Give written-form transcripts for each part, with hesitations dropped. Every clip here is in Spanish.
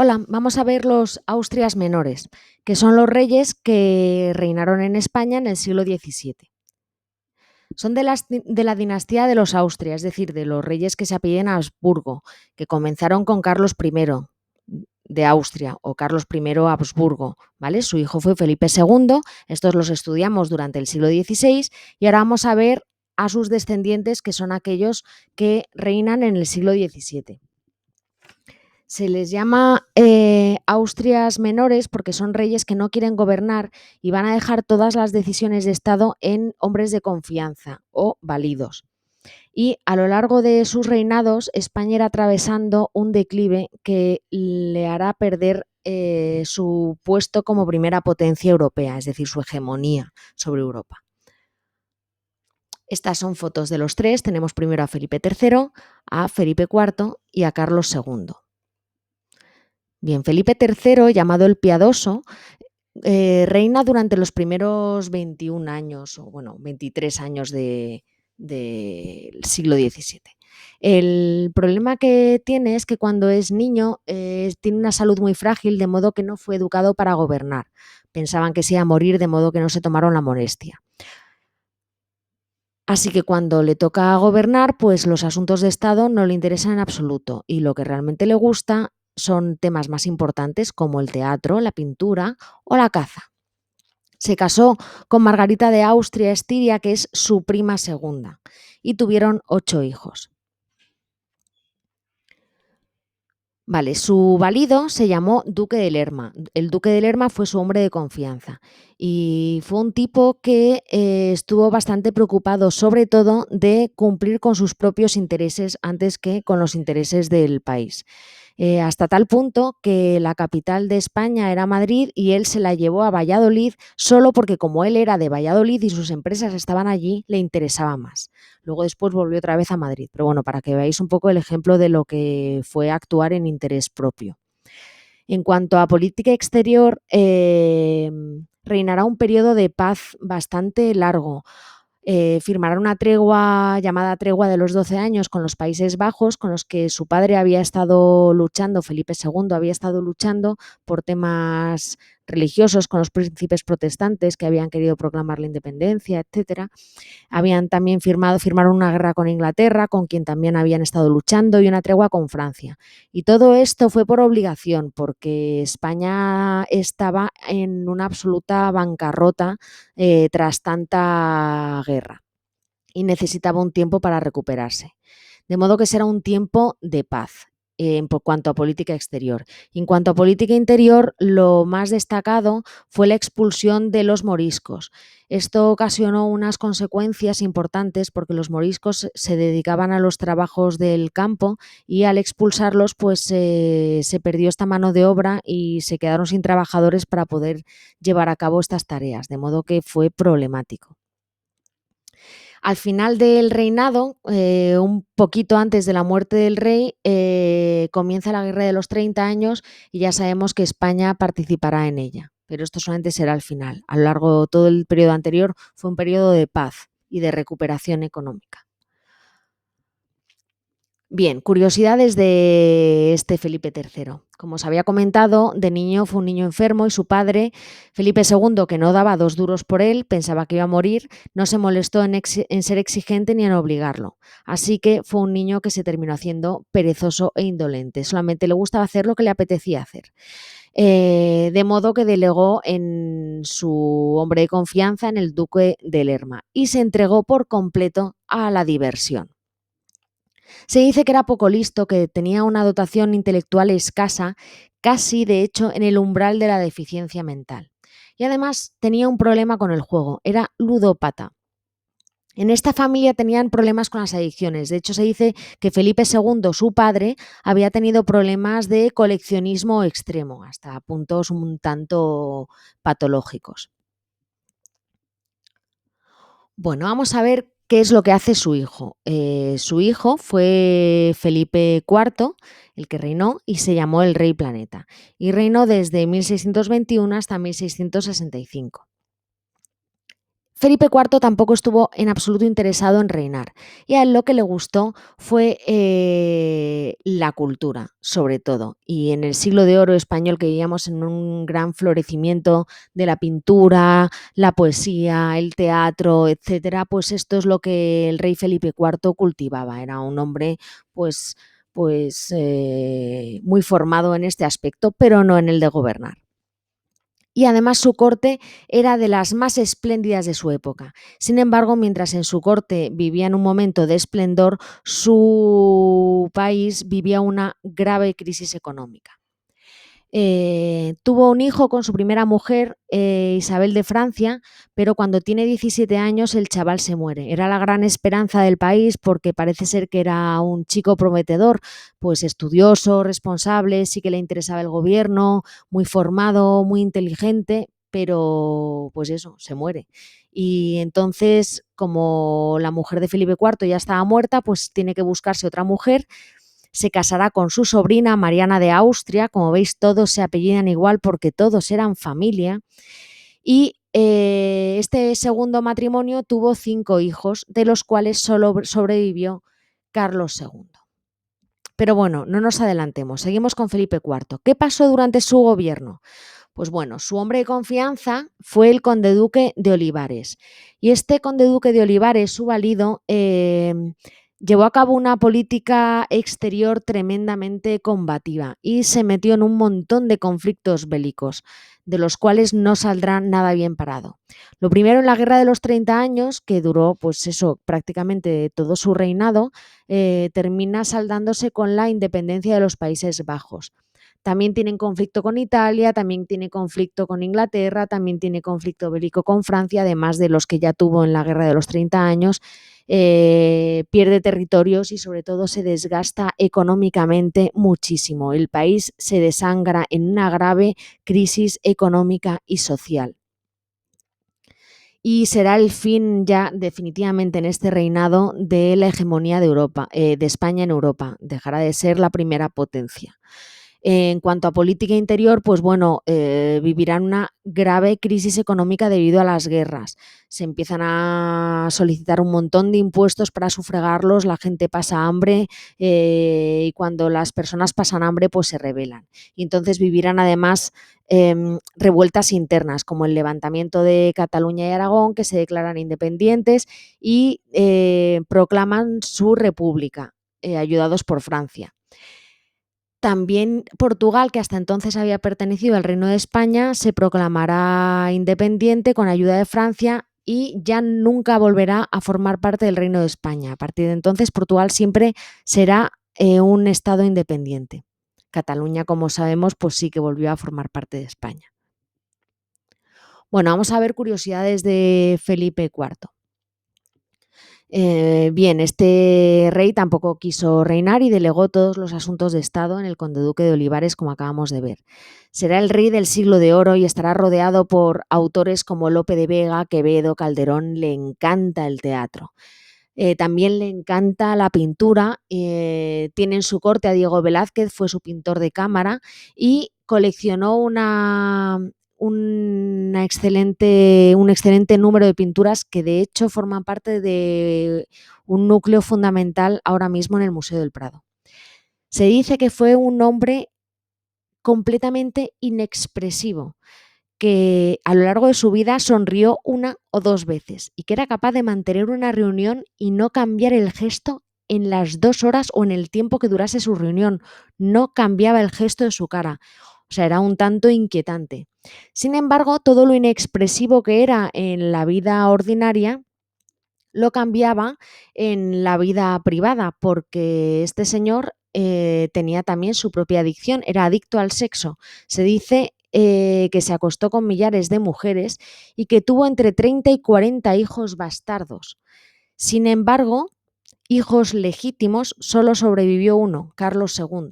Hola, vamos a ver los Austrias menores, que son los reyes que reinaron en España en el siglo XVII. Son de la dinastía de los Austria, es decir, de los reyes que se apellidan Habsburgo, que comenzaron con Carlos I de Austria o Carlos I Habsburgo, ¿vale? Su hijo fue Felipe II, estos los estudiamos durante el siglo XVI y ahora vamos a ver a sus descendientes, que son aquellos que reinan en el siglo XVII. Se les llama Austrias menores porque son reyes que no quieren gobernar y van a dejar todas las decisiones de Estado en hombres de confianza o validos. Y a lo largo de sus reinados, España irá atravesando un declive que le hará perder su puesto como primera potencia europea, es decir, su hegemonía sobre Europa. Estas son fotos de los tres. Tenemos primero a Felipe III, a Felipe IV y a Carlos II. Bien, Felipe III, llamado el Piadoso, reina durante los primeros 21 años, o bueno, 23 años del siglo XVII. El problema que tiene es que cuando es niño tiene una salud muy frágil, de modo que no fue educado para gobernar. Pensaban que se iba a morir, de modo que no se tomaron la molestia. Así que cuando le toca gobernar, pues los asuntos de Estado no le interesan en absoluto y lo que realmente le gusta son temas más importantes como el teatro, la pintura o la caza. Se casó con Margarita de Austria-Estiria, que es su prima segunda, y tuvieron 8 hijos. Vale, su valido se llamó Duque de Lerma. El Duque de Lerma fue su hombre de confianza y fue un tipo que estuvo bastante preocupado, sobre todo, de cumplir con sus propios intereses antes que con los intereses del país. Hasta tal punto que la capital de España era Madrid y él se la llevó a Valladolid solo porque, como él era de Valladolid y sus empresas estaban allí, le interesaba más. Luego después volvió otra vez a Madrid, pero bueno, para que veáis un poco el ejemplo de lo que fue actuar en interés propio. En cuanto a política exterior, reinará un periodo de paz bastante largo. Firmará una tregua llamada Tregua de los 12 años con los Países Bajos, con los que su padre había estado luchando, Felipe II había estado luchando por temas religiosos con los príncipes protestantes que habían querido proclamar la independencia, etcétera. Habían también firmaron una guerra con Inglaterra, con quien también habían estado luchando, y una tregua con Francia. Y todo esto fue por obligación, porque España estaba en una absoluta bancarrota tras tanta guerra y necesitaba un tiempo para recuperarse. De modo que será un tiempo de paz por cuanto a política exterior. En cuanto a política interior, lo más destacado fue la expulsión de los moriscos. Esto ocasionó unas consecuencias importantes porque los moriscos se dedicaban a los trabajos del campo y al expulsarlos pues se perdió esta mano de obra y se quedaron sin trabajadores para poder llevar a cabo estas tareas, de modo que fue problemático. Al final del reinado, un poquito antes de la muerte del rey, comienza la Guerra de los 30 años y ya sabemos que España participará en ella. Pero esto solamente será al final. A lo largo de todo el periodo anterior fue un periodo de paz y de recuperación económica. Bien, curiosidades de este Felipe III. Como os había comentado, de niño fue un niño enfermo y su padre, Felipe II, que no daba 2 duros por él, pensaba que iba a morir, no se molestó en ser exigente ni en obligarlo. Así que fue un niño que se terminó haciendo perezoso e indolente. Solamente le gustaba hacer lo que le apetecía hacer. De modo que delegó en su hombre de confianza, en el Duque de Lerma, y se entregó por completo a la diversión. Se dice que era poco listo, que tenía una dotación intelectual escasa, casi de hecho en el umbral de la deficiencia mental. Y además tenía un problema con el juego, era ludópata. En esta familia tenían problemas con las adicciones. De hecho, se dice que Felipe II, su padre, había tenido problemas de coleccionismo extremo, hasta puntos un tanto patológicos. Bueno, vamos a ver qué es lo que hace su hijo. Su hijo fue Felipe IV, el que reinó, y se llamó el Rey Planeta. Y reinó desde 1621 hasta 1665. Felipe IV tampoco estuvo en absoluto interesado en reinar y a él lo que le gustó fue la cultura, sobre todo. Y en el siglo de oro español que vivíamos en un gran florecimiento de la pintura, la poesía, el teatro, etcétera, pues esto es lo que el rey Felipe IV cultivaba. Era un hombre pues, muy formado en este aspecto, pero no en el de gobernar. Y además su corte era de las más espléndidas de su época. Sin embargo, mientras en su corte vivía en un momento de esplendor, su país vivía una grave crisis económica. Tuvo un hijo con su primera mujer, Isabel de Francia, pero cuando tiene 17 años el chaval se muere. Era la gran esperanza del país porque parece ser que era un chico prometedor, pues estudioso, responsable, sí que le interesaba el gobierno, muy formado, muy inteligente, pero pues eso, se muere. Y entonces, como la mujer de Felipe IV ya estaba muerta, pues tiene que buscarse otra mujer. Se casará con su sobrina Mariana de Austria. Como veis, todos se apellidan igual porque todos eran familia. Y este segundo matrimonio tuvo 5 hijos, de los cuales solo sobrevivió Carlos II. Pero bueno, no nos adelantemos, seguimos con Felipe IV. ¿Qué pasó durante su gobierno? Pues bueno, su hombre de confianza fue el conde duque de Olivares. Y este conde duque de Olivares, su valido, llevó a cabo una política exterior tremendamente combativa y se metió en un montón de conflictos bélicos, de los cuales no saldrá nada bien parado. Lo primero, en la Guerra de los 30 años, que duró pues eso, prácticamente todo su reinado, termina saldándose con la independencia de los Países Bajos. También tienen conflicto con Italia, también tiene conflicto con Inglaterra, también tiene conflicto bélico con Francia, además de los que ya tuvo en la Guerra de los 30 años. Pierde territorios y sobre todo se desgasta económicamente muchísimo. El país se desangra en una grave crisis económica y social. Y será el fin ya definitivamente en este reinado de la hegemonía de Europa, de España en Europa. Dejará de ser la primera potencia. En cuanto a política interior, pues bueno, vivirán una grave crisis económica debido a las guerras. Se empiezan a solicitar un montón de impuestos para sufragarlos, la gente pasa hambre y cuando las personas pasan hambre, pues se rebelan. Y entonces vivirán además revueltas internas, como el levantamiento de Cataluña y Aragón, que se declaran independientes y proclaman su república, ayudados por Francia. También Portugal, que hasta entonces había pertenecido al Reino de España, se proclamará independiente con ayuda de Francia y ya nunca volverá a formar parte del Reino de España. A partir de entonces, Portugal siempre será un estado independiente. Cataluña, como sabemos, pues sí que volvió a formar parte de España. Bueno, vamos a ver curiosidades de Felipe IV. Bien, este rey tampoco quiso reinar y delegó todos los asuntos de Estado en el conde-duque de Olivares, como acabamos de ver. Será el rey del siglo de oro y estará rodeado por autores como Lope de Vega, Quevedo, Calderón. Le encanta el teatro. También le encanta la pintura. Tiene en su corte a Diego Velázquez, fue su pintor de cámara y coleccionó un excelente número de pinturas que de hecho forman parte de un núcleo fundamental ahora mismo en el Museo del Prado. Se dice que fue un hombre completamente inexpresivo, que a lo largo de su vida sonrió 1 o 2 veces y que era capaz de mantener una reunión y no cambiar el gesto en las 2 horas o en el tiempo que durase su reunión. No cambiaba el gesto de su cara. O sea, era un tanto inquietante. Sin embargo, todo lo inexpresivo que era en la vida ordinaria lo cambiaba en la vida privada, porque este señor tenía también su propia adicción, era adicto al sexo. Se dice que se acostó con millares de mujeres y que tuvo entre 30 y 40 hijos bastardos. Sin embargo, hijos legítimos solo sobrevivió uno, Carlos II.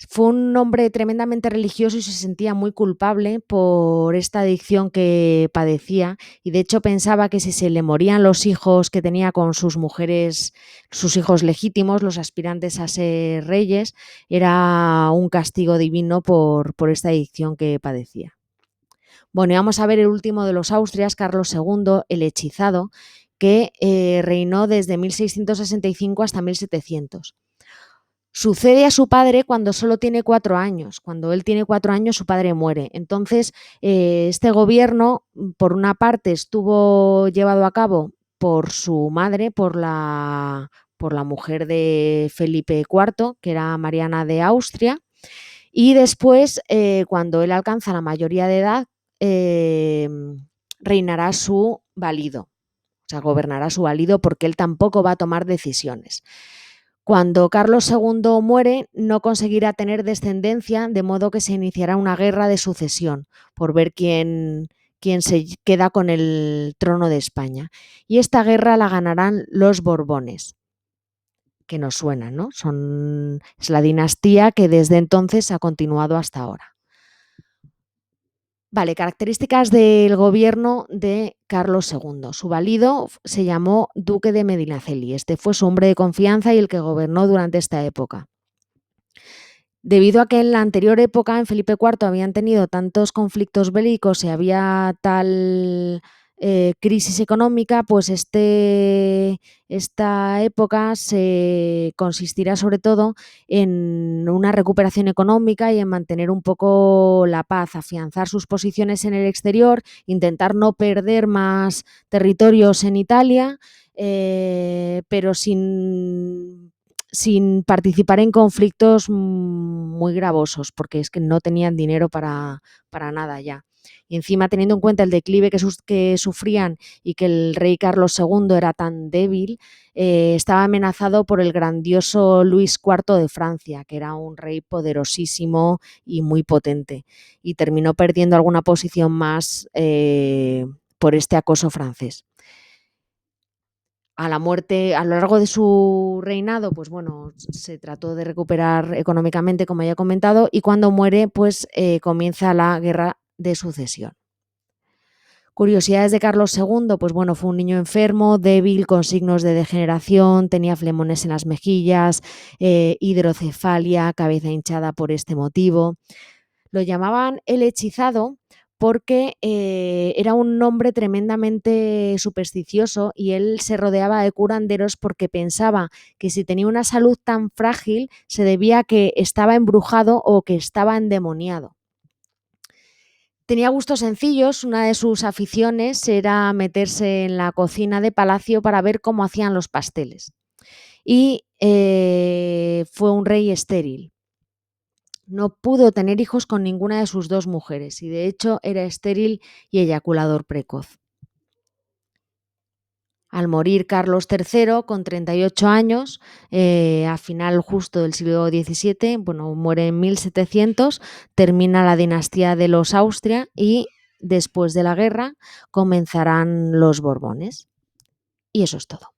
Fue un hombre tremendamente religioso y se sentía muy culpable por esta adicción que padecía y de hecho pensaba que si se le morían los hijos que tenía con sus mujeres, sus hijos legítimos, los aspirantes a ser reyes, era un castigo divino por esta adicción que padecía. Bueno, y vamos a ver el último de los Austrias, Carlos II, el hechizado, que reinó desde 1665 hasta 1700. Sucede a su padre cuando solo tiene 4 años. Cuando él tiene 4 años, su padre muere. Entonces, este gobierno, por una parte, estuvo llevado a cabo por su madre, por la mujer de Felipe IV, que era Mariana de Austria, y después, cuando él alcanza la mayoría de edad, reinará su valido, o sea, gobernará su valido porque él tampoco va a tomar decisiones. Cuando Carlos II muere, no conseguirá tener descendencia, de modo que se iniciará una guerra de sucesión por ver quién se queda con el trono de España. Y esta guerra la ganarán los Borbones, que nos suena, ¿no? Es la dinastía que desde entonces ha continuado hasta ahora. Vale, características del gobierno de Carlos II. Su valido se llamó Duque de Medinaceli. Este fue su hombre de confianza y el que gobernó durante esta época. Debido a que en la anterior época, en Felipe IV, habían tenido tantos conflictos bélicos y había tal crisis económica, pues esta época se consistirá sobre todo en una recuperación económica y en mantener un poco la paz, afianzar sus posiciones en el exterior, intentar no perder más territorios en Italia, pero sin participar en conflictos muy gravosos, porque es que no tenían dinero para nada ya. Y encima, teniendo en cuenta el declive que sufrían y que el rey Carlos II era tan débil, estaba amenazado por el grandioso Luis IV de Francia, que era un rey poderosísimo y muy potente, y terminó perdiendo alguna posición más por este acoso francés. A lo largo de su reinado, pues bueno, se trató de recuperar económicamente, como ya he comentado, y cuando muere, pues comienza la guerra de sucesión. Curiosidades de Carlos II, pues bueno, fue un niño enfermo, débil, con signos de degeneración, tenía flemones en las mejillas, hidrocefalia, cabeza hinchada por este motivo. Lo llamaban el hechizado porque era un hombre tremendamente supersticioso y él se rodeaba de curanderos porque pensaba que si tenía una salud tan frágil se debía a que estaba embrujado o que estaba endemoniado. Tenía gustos sencillos, una de sus aficiones era meterse en la cocina de palacio para ver cómo hacían los pasteles. Y fue un rey estéril. No pudo tener hijos con ninguna de sus 2 mujeres y de hecho era estéril y eyaculador precoz. Al morir Carlos III con 38 años, a final justo del siglo XVII, bueno, muere en 1700, termina la dinastía de los Austria y después de la guerra comenzarán los Borbones. Y eso es todo.